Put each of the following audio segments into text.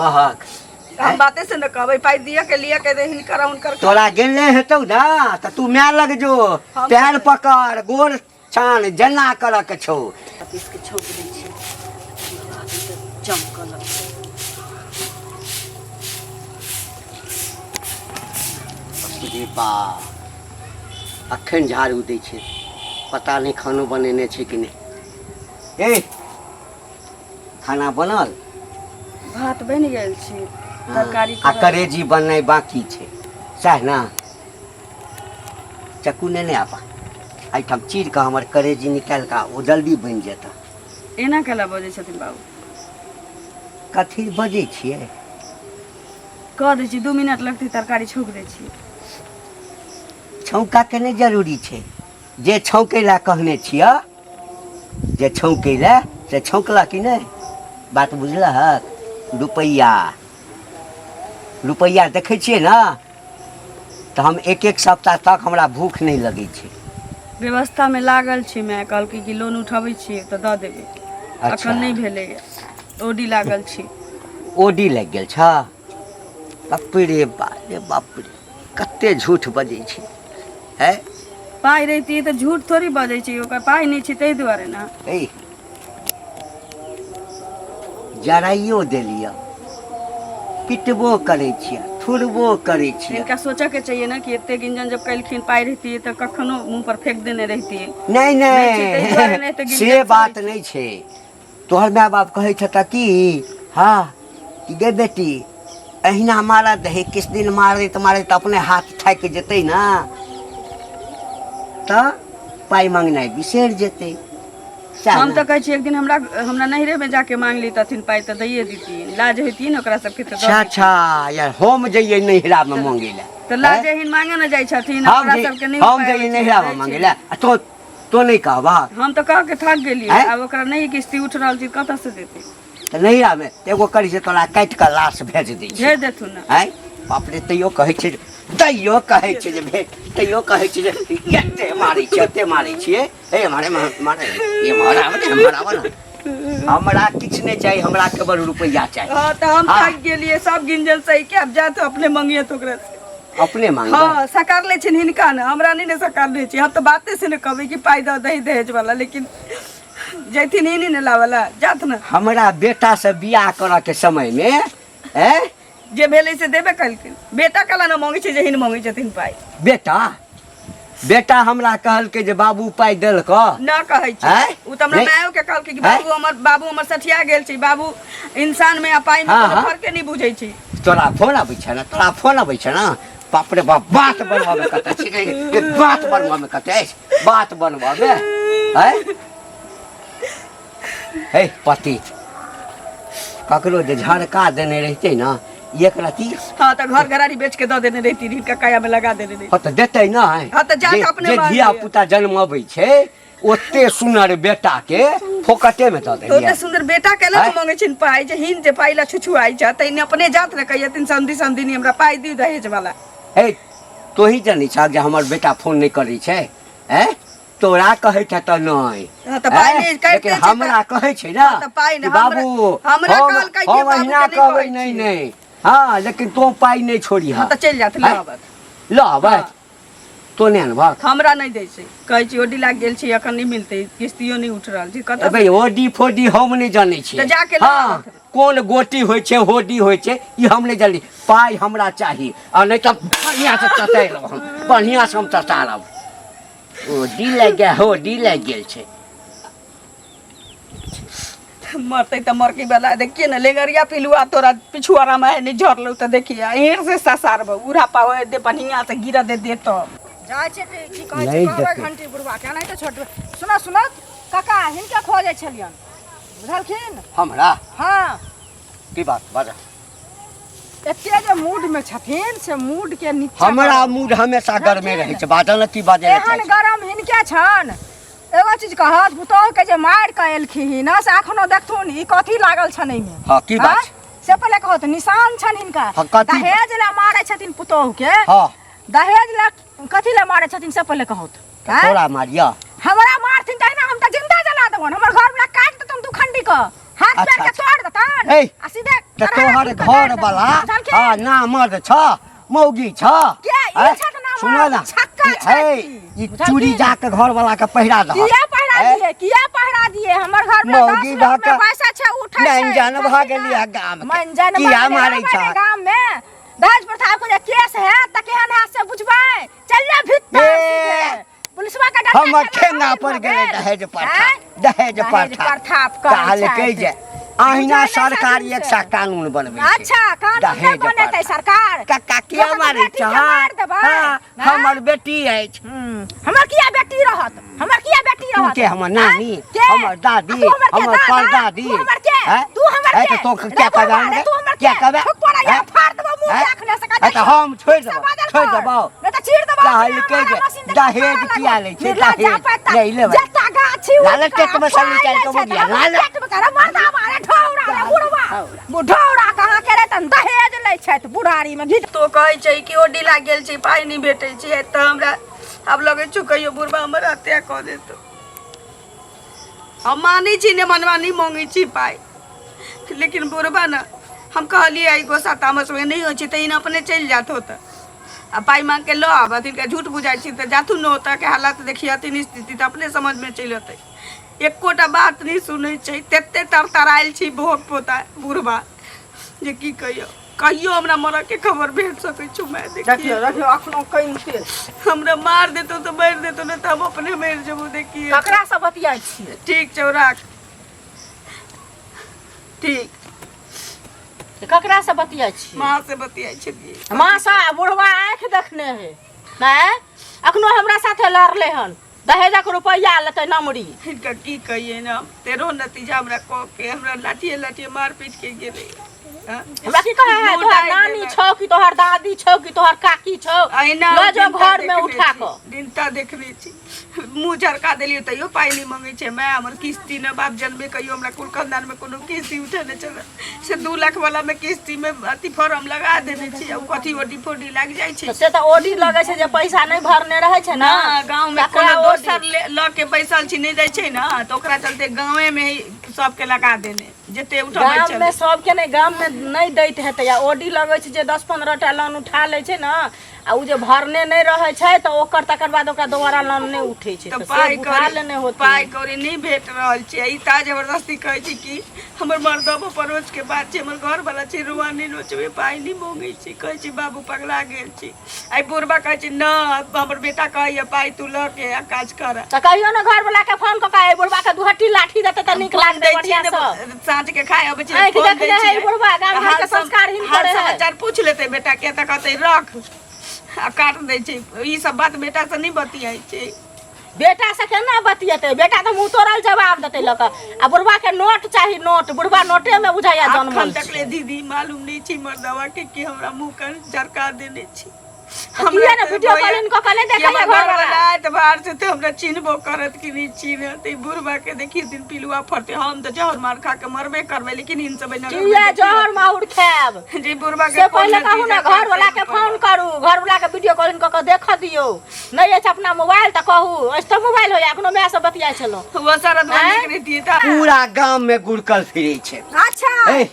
महक हम बातें से न कहबै पाई दिया के लिए के देहिन करा उनकर तोरा गेले हेतौ ना त तू मैं लग जो पैर पकड़ गोर छान जना कर के छौ इसके छोड़ दै छी चमकल रे बा अखन झाड़ू दै छै पता नहीं खानो बनेने छै कि नहीं ए खाना बनल भात बन गेल छी तरकारी आ करेजी बननाइ बाकी छै सह ना चक्कू ने आबा एहिठाम चीर के हमर करेजी निकाल के ओ जल्दी बन जेता एना केला बजै छथिन बाबू कथी बजै छियै कह दै छी 2 मिनट लगतै तरकारी छौंक दै छी छौंका के नहीं जरूरी छै जे छौंकै ला कहने छियै जे छौंकै ला से छौंकला कि नहीं बात बुझलहक रुपैया देखै छियै ना तो हम एक सप्ताह तक हमरा भूख नहीं लगे छै व्यवस्था में लागल छी मैं कहल कि लोन उठाबै छी तो द देबै अखन नहीं भेलै ओडी लागल छी ओडी लग गेल छ बाप रे बाप रे कते झूठ बजै छी है पाई रहिती तो झूठ थोड़ी बजै छी ओकर पाई नहीं छी तै दुआरे ना ए जराइयो देलिए पिटबो करे छियै थुड़बो करे छियै इनका सोचा के चाहिए ना कि इतने गिंजन जब कलखिन पाई रहती तो कखनो मुंह पर फेंक देने रहती नहीं से बात नहीं छे तोहर माय बाप कहे छता कि हाँ कि गे बेटी अहिना मारा दही किस दिन मारे तो अपने हाथ थाक जेते ना तो पाई मांगनाइ बिसर जेते हम तो कहे छी एक दिन हमरा नहिरे में जाके मांग ली तथिन पाई तो दैये दीती लाज होती न ओकरा सबके तो अच्छा यार हम जइए नहिरा में मांगे ला तो लाज हिन मांगे न जाय छथिन ओकरा सबके नहीं हम जइए नहिरा में मांगे ला तो नहीं कहबा हम तो कह के थक गेलिए अब ओकरा नहीं किस्ती उठ रहल छी कत से देते तो नहिरा में एगो करी से तोरा काट के लाश भेज दे भेज देथु ना हैं बाप रे तैयो कहे छै तैयो कहे छै जे भेट तैयो कहे छै जे एते मारै छियै ए मारे ये मारा हमरा किछ नहीं चाहिए हमरा केवल रुपया चाहिए हां तो हम थक गेलिए सब गिंजन सही के अब जा तो अपने मांगिए तो ओकरा अपने मांग हां सकार ले छिन हिनका न हमरा नहीं सकार ले छी हम तो बाते से न कहबै कि पाई द दही दहेज वाला लेकिन जैथिन ही नहीं लावला जात न हमरा बेटा से बियाह करऽ के समय में हैं जे भेलै से देबे कलकिन बेटा कला न मांगे छै जहिन मांगे छथिन पाई बेटा हमरा कहल के जे बाबू पाई देल क ना कहै छै उ त हमरा मायो के कहल के कि बाबू हमर सठिया गेल छै बाबू इंसान में अपाई में कोनो फर्क नहीं बुझै छै तोरा फोन आबै छै ना बाप रे बाप बात बनवावे कते छै बात बनवावे कते बात बनवावे हे पति ककरो जे झड़का देने रहते ना एक राती हां त घर घरारी बेच के द देने रहती रिका काया में लगा देने रहती हां त देतै ना हां त जा अपने धिया पुता जन्माबै छै ओते सुनर बेटा के फोकटे में द दे ओते सुंदर बेटा के ना मांगे छिन पाई जे हिन जे पाई ला छुछुआई छ त इन अपने जात रे कहियतिन संधि नि हमरा पाई दी दहेज वाला हे तो ही जानी छ जे हमर बेटा फोन नहीं करै छै हैं तोरा कहे छ त नहीं हां त पाई नहीं कहते लेकिन हमरा कहे छै ना त पाई नहीं बाबू हमरा कहल कहि के बाबू कहबै नहीं हाँ लेकिन तो पाई नहीं छोड़ी हाँ तो चल जात लाबत तो नहीं अनबक हमरा नहीं दै छै कहै छी ओडी लाग गेल छी अखन नहीं मिलते किस्तियो नहीं उठ रहल छी कत भाई ओडी फोडी हम नहीं जानै छी त जाके हां कोन गोटी होय छै होडी होय छै ई हम नहीं जानी पाई हमरा चाहिए आ नहीं त बढ़िया से ततैलब हम बढ़िया से हम ततालब ओडी लाग गेल छै मरते त मर के बेला देखिए ना लेगरिया पिलुआ तोरा पिछुआरा में नहीं झरलो त देखिए एर से ससार उड़ा पावे दे पनिया से गिरा दे तो जाय छै की कहै छै कहबै घंटी बुढ़वा के नहीं त छोट सुना काका हिनका खोजै छलियन बुझलखिन हमरा हां की बात बाजा एते जे मूड में छथिन से मूड के नीचे हमरा मूड हमेशा गरमे रहै छै बादल की बाजे एहन गरम हिनके छन एगो चीज कहत पुतोह के जे मार के एलखिन ना से अखनो देखथुन ई कथी लागल छन एमे हां की बात से पहले कहत निशान छन हिनका दहेज ला मारे छथिन पुतोह के हां दहेज ला कथी ला मारे छथिन से पहले कहत तोरा मारिया हमरा मारथिन त ना हम त जिंदा जला देबन हमर घर में काट देतन तू खंडी क हाथ पैर के तोड़ देतन ए, आ सीधे त तोहर घर वाला हां नामर्द छ मौगी छ क्या ई हैं? छत ना सुनो ना छक्का ई- है ई चूड़ी जाके घर वाला के पहिरा दह किया पहरा दिए हमर घर में मौगी 10 लोग भाका- में पैसा छै उठै छै मंजन भ गेलिए गाम के मंजन किया मारै छ गाम में दहेज प्रथा को जे केस है त केहन हाथ से बुझबै चल जा भीतर ए, सीधे। पुलिसवा का डंडा हमर चला ठेंगा हाथ पर में गेले गेल। दहेज प्रथा हैं? दहेज दहेज प्रथा प्रथा करै काल छै। कह जे अहिना बुझाइ नै सरकार छथिन एक से। सा कानून बनबै छै अच्छा कानून दहेज नहीं बनेतै प्रथा। सरकार कक्का किया लोकक मारै बेटी छ के मार देबै हाँ, हैं? हमर बेटी अछि हमर किया बेटी रहत हमर किया बेटी तू रहत के हमर नानी हैं? के? हमर दादी तू हमर के हमर दादा? परदादी तू हमर के हैं? तू हमर है के तो क्या रे कहबे बाबा, हमके? रे तू हमर क्या के? कहबे? थुक पड़ा या हैं? फाड़ देबो मुंह हैं? देखने से है तो हम छोड़ देबो छोड़ देबो नहीं तो चीर देबो कहल के जे दहेज किया लै छै दहेज नहीं लेबै जत्ता गाछी लालच टेट में सब निकाल के बुझिया लालच टेट में करे मरदा मारे ढौरा रे बुढ़वा बुढ़ौरा कहां करे तन दहेज लै छै त बुढ़ारी में घिच तो कहै छै कि ओ ढिला गेल छै पाइ नहीं भेटै छै त हमरा आब लगे छु कहियो बुढ़बा हमर हत्या क देतो हम मानै छी ने मनवा नहीं मांगे छी पाइ लेकिन बुढ़बा ना हम कहलिए आई गोसा तामस में नहीं हो छी त इन अपने चल जात होता आ पाइ मांग के लो आब के झूठ बुझाइ छी त जाथु न होता के हालत देखिए तीन स्थिति त अपने समझ में चल अतै एकोटा बात नहीं सुनै छै तेते तरतराइल छी भोग पोता बुढ़बा जे की कहियो हमरा मरऽ के खबर भेट सकै छु मैं देखिए रखियो अखनो कइन के हमरा मार देतो तो मार देतो न त हम अपने मर जेबो देखिए ककरा से बतियाइ छी ठीक छौ राख ठीक ककरा से बतियाइ छी माँ से बतियाइ छलिए माँ सा बुढ़वा आँख देखने है नहीं अखनो हमरा साथे लड़ले हन दहेजक रुपया लेते नमरी इनका की कहिए ना तेरो नतीजा हमरा कह के हमरा लाठिए मार पीट के गेले हमरा की कहे है तोहर नानी छौ कि तोहर दादी छौ कि तोहर काकी छौ अहिना लो जो घर में उठा क दिनता देखने छी मुंह झरका देलियो तैयो पाइ नहीं मांगे छै मैं हमर किस्ती न बाप जन्मे कहियो हमरा कुल खानदान में कोनो किस्ती उठे न चल से 2 लाख वाला में किस्ती में अति फॉर्म लगा देने छी अब कथी ओडी फोडी लाग जाय छै से त ओडी लगे छै जे पैसा नहीं भरने रहे छै ना गांव में कोनो दोसर ल के बैसल छी नहीं जाय छै ना तो ओकरा चलते गांवे में ही सबके लगा देने जते उठबै छै गांव में सबके नहीं गांव में नहीं दैत हेतै या ओडी लगे छै जे 10-15 टा लोन उठा ले छै ना आ उ जे भरने नहीं रहे छै त ओकर तकर बाद ओकरा दोबारा लोन नहीं उठे छै तो त पाइ से उठा लेने होतै पाइ कौड़ी नहीं भेट रहल छै ई ता जबरदस्ती कहै छै कि हमर मर्दबो परोज के बात छै हमर घर वाला छै रुवानी नोचबे पाइ नहीं मांगे छै कहै छै बाबू पगला गेल छै आई बुढ़बा कहै छै न हमर बेटा कहैया पाइ तू ल के आ काज कर त कहियो ना घर वाला के फोन क के बुढ़वा के दुहट्टी लाठी देते त निक लाग दे बढ़िया से साँझ के खाए अबै छै आँखि फोन देखने दै है छियै। बुढ़वा गांव घर के संस्कार ही हर करे है समाचार पूछ लेते बेटा के त कहते रख आ काट दै छै ई सब बात बेटा से नहीं बतियाइ छै बेटा से केना बतियेते बेटा तो मुंह तोड़ल जवाब देते लक आ बुढ़वा के नोट चाही नोट बुढ़वा नोटे में बुझाया अखन जन्मल तक ले दीदी मालूम नहीं छी मर्दवा के कि हमरा मुंह कर झरका देने छी किया ना वीडियो कॉलिंग को कले देखा घर घर वाला वाला तो बाहर से तो हमरा चिन्हबो करत कि नहीं चिन्हत ई बुढ़वा के देखी दिन पिलुआ फरते हम तो जहर मार खा के मरबे करबे लेकिन इन सब नगर किया जहर माहुर खाब जी बुढ़वा के से पहले कहू ना घर वाला के फोन करू घर वाला के वीडियो कॉलिंग को देख दियो नहीं है अपना मोबाइल त कहू ऐसे मोबाइल हो अखनो मैं सब बतिया चलो वो सारा ध्वनि के रीति था पूरा गांव में गुड़कल फिरे छै अच्छा ए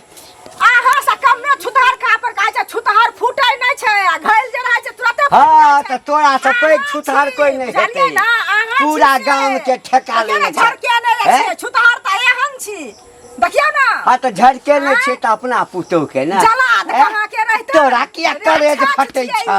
आहा से कम में छुतहर का पर का छै छुतहर फूटै नै छै आ घायल जे रहै छै तुरंते हाँ तो तोरा से पैघ छुतहर कोई नहीं जानिए हेतै ना आहा पूरा गांव के ठेका लेने छै झरके नै हैं? छै छुतहर त एहन छी देखियो ना हाँ तो झड़के नहीं छै तो अपना पुतोह के ना जलाद हैं? कहाँ के रहते तोरा किया करेज फटै छ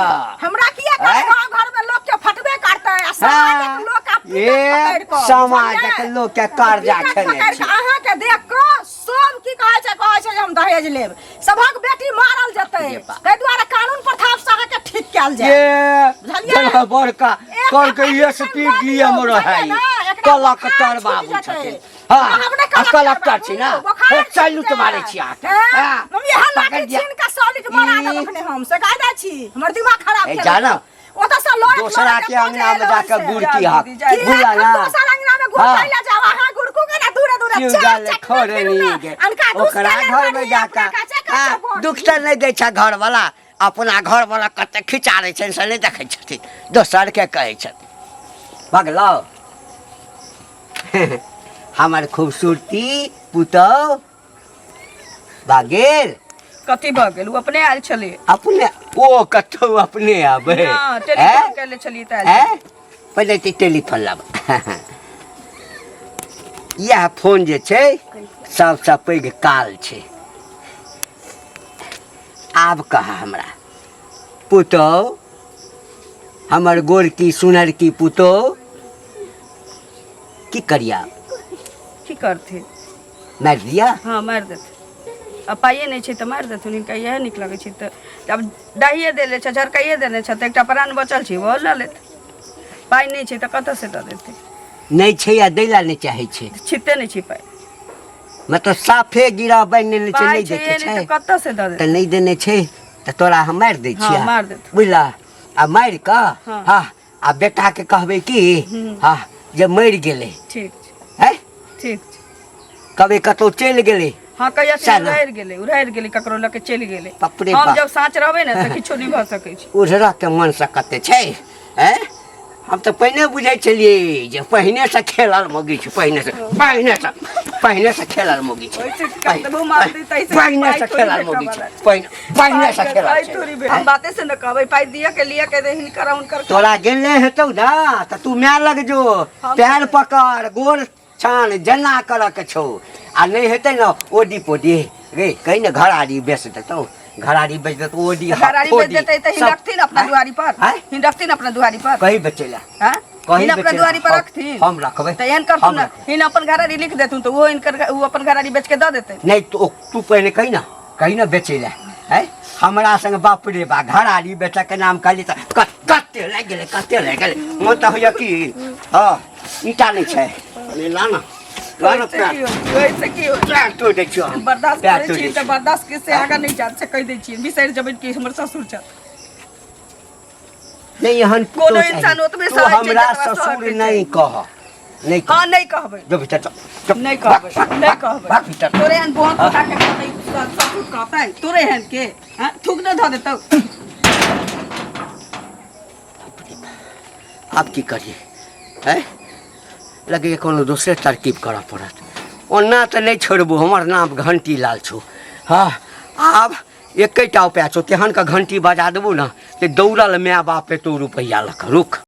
हमरा किया करे हैं? गांव घर में लोग के फटबे करते आ समाजक लोग का पीटत ये पकड़ के समाजक लोग के कर्जा खेने पकड़ के छै अहाँ के देख के सब की कहै छै जे हम दहेज लेब सबक बेटी मारल जतै तै दुआरे कानून प्रथा से के ठीक कैल जाय ये बुझलियै? जना बड़का कल के ये स्पीड डीएम रहे कलेक्टर बाबू छथिन हाँ कलेक्टर छी ना चलू तुम्हारे छी हम ये हल्ला छीन का सॉलिड मारा दे अपने हम से कायदा छी हमर दिमाग खराब ए के जाना ओता से लोग दूसरा के अंगना में जाकर गुड़की हाथ बुला ना दूसरा अंगना में गुड़ हाँ। खाइला जावा हां गुड़कू के ना दूर दूर क्यों जाले खोरे नहीं गे ओकरा घर में जाकर दुख तो नहीं दै छै घर वाला अपना घर वाला कते खिचारे छै से नहीं देखै छथिन दोसर के कहै छथिन भगलो हमर खूबसूरती पुतौ बागेल कथी भऽ गेल उ अपने आयल छलै अपने ओ कतौ अपने आबे हाँ टेलीफोन कैले छलिए त आयल हैं पहले तो टेलीफोन लब यह फोन जे छै सबसे पैघ काल छै आब कहा हमरा पुतो हमर गोरकी सुनरकी पुतो की करिया की करथे मार दिया हाँ मारि देथे अब पाइए नहीं छै तऽ मारि देथुन हिनका इएह नीक लगै छै तऽ अब डाहिए देले छै झरकाइए देने छै तऽ एकटा प्राण बचल छै वो लऽ लेत पाइ नहीं छै तऽ कतऽ से दऽ देतै नहीं छै या दैला नहीं चाहे छै छिते नहीं छै पाइ मतलब साफे गिरा बनि नहि छै पाइ नहीं छै देखे नहीं छै तऽ कतऽ से दऽ तऽ देतै नहीं देने छै तऽ तोरा हम मारि दै हाँ छियै मार देथुन बुझला आ मारि कऽ हाँ। हाँ आ बेटा के कहबै की हाँ जे मरि गेलै ठीक छै है ठीक छै कभी कतौ चलि गेलै हाँ कहिया से चल। उड़ारि गेलै ककरो लऽ के चलि गेलै बाप रे हम बाप। जब साँच रहबै ने तऽ किछो नहीं भऽ सकै छै उधर के मन से कते छै हैं हम तो पहिने बुझै छलियै जे पहिने से खेलल मोगी छै पहिने से खेलल मोगी छै ओइसे कतबो मार दै तैसे पहिने से खेलल मोगी छै पहिने से खेलल छै हम बाते से न कहबै पाइ दिया के लिया के देहिन करा उनकर तोरा गेले हेतौ ना त तू मै लग जो पैर पकड़ गोर छान जना कर के छौ आ नहीं हेतै न ओडी पोडी रे कहीं न घराड़ी बेच देतौ घराड़ी बेच देतौ ओडी घराड़ी बेच देतै त हिन रखथिन अपना दुआरी पर हैं? हिन रखथिन अपना दुआरी पर कहीं बेचेला हां कहीं हिन अपना बेचेला। दुआरी पर रखथिन हम रखबै त एहन करथुन न हिन अपन घराड़ी लिख देथुन त वो इनकर वो अपन घराड़ी बेच के द देतै नहीं तो तू पहले कहीं ना बेचेला है हमरा संग बाप रे बा घराड़ी बेचा के नाम कहली त कते लग गेले मन त होया कि हां ईटा नहीं छै अरे लाना ओइसे की हो पैर तोड़ दै छियौ बर्दाश्त पैर करै तोड़ छी दै त बर्दाश्त के से आगा नहीं जा से कह दै छी बिसरि जबै कि हमर ससुर छ नहीं हन कोनो इंसान ओतबे सहै छै हमरा जतबा सहै ससुर के नहीं कह नहीं हां नहीं कहबै जो बेटा चुप नहीं कहबै नहीं कहबै भाग भीतर तोरे हन बहुत उठा के कहबै ससुर कहतै तोरे हन के हां थूक न ध देतौ आप की करिए है लगे कोनो दूसरे तरकीब करऽ पड़त ओना तऽ नहीं छोड़बो हमर नाम घंटी लाल छौ हाँ आब एकेटा उपाय छौ तेहन के घंटी बजा देबो ना ते दौड़ल माय बाप पे तो रुपैया लख रुक